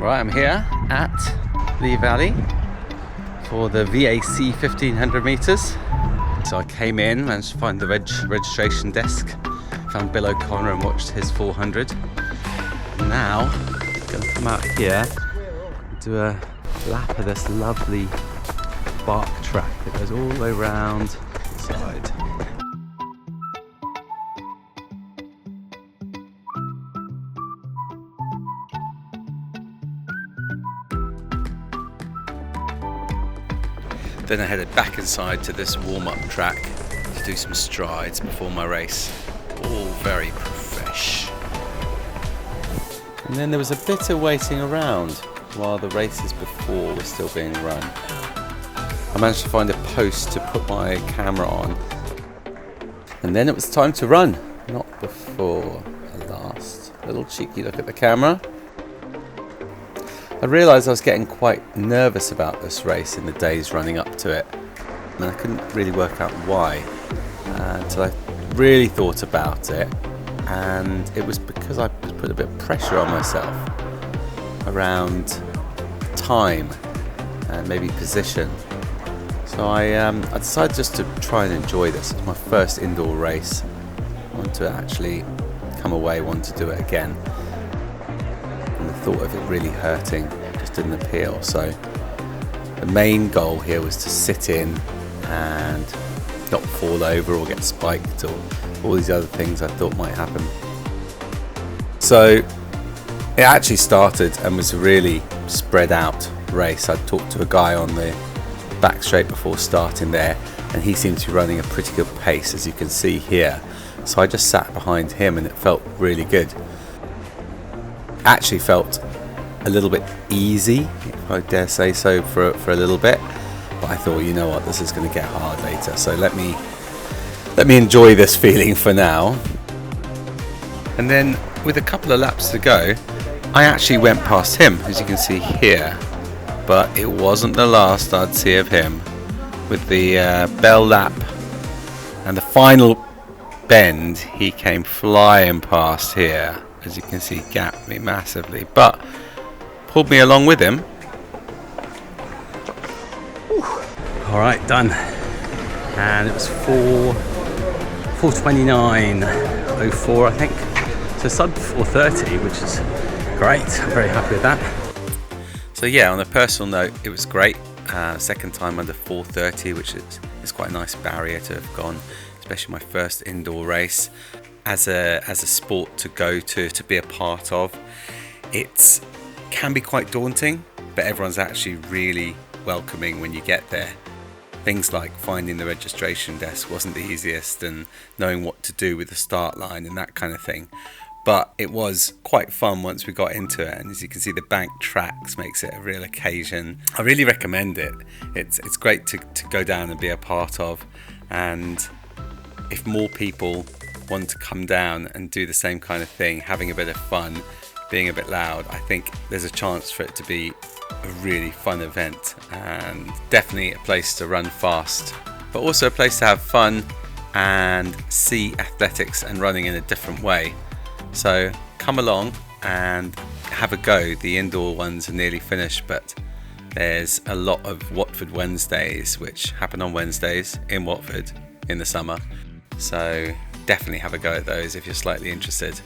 Right, I'm here at Lee Valley for the VAC 1500 meters. So I came in, managed to find the registration desk, found Bill O'Connor and watched his 400. Now, I'm going to come out here and do a lap of this lovely bark track that goes all the way around the side. Then I headed back inside to this warm-up track to do some strides before my race. All very profesh. And then there was a bit of waiting around while the races before were still being run. I managed to find a post to put my camera on. And then it was time to run. Not before the last little cheeky look at the camera. I realised I was getting quite nervous about this race in the days running up to it, and I couldn't really work out why until I really thought about it, and it was because I put a bit of pressure on myself around time and maybe position. So I decided just to try and enjoy this. It's my first indoor race. I want to actually come away, want to do it again. The thought of it really hurting just didn't appeal. So the main goal here was to sit in and not fall over or get spiked or all these other things I thought might happen. So it actually started and was a really spread out race. I talked to a guy on the back straight before starting there, and he seemed to be running a pretty good pace, as you can see here. So I just sat behind him and it felt really good. Actually felt a little bit easy, if I dare say so, for a little bit, but I thought, you know what, this is going to get hard later, so let me enjoy this feeling for now. And then with a couple of laps to go, I actually went past him, as you can see here, but it wasn't the last I'd see of him. With the bell lap and the final bend, he came flying past here. As you can see, gapped me massively, but pulled me along with him. All right, done. And it was 4:29:04, I think. So sub 4:30, which is great. I'm very happy with that. So yeah, on a personal note, it was great. Second time under 4:30, which is quite a nice barrier to have gone, especially my first indoor race. As a sport to go to be a part of, it can be quite daunting, but everyone's actually really welcoming when you get there. Things like finding the registration desk wasn't the easiest, and knowing what to do with the start line and that kind of thing, but it was quite fun once we got into it. And as you can see, the bank tracks makes it a real occasion. I really recommend it. It's great to go down and be a part of, and if more people want to come down and do the same kind of thing, having a bit of fun, being a bit loud, I think there's a chance for it to be a really fun event, and definitely a place to run fast, but also a place to have fun and see athletics and running in a different way. So come along and have a go. The indoor ones are nearly finished, but there's a lot of Watford Wednesdays which happen on Wednesdays in Watford in the summer, so definitely have a go at those if you're slightly interested.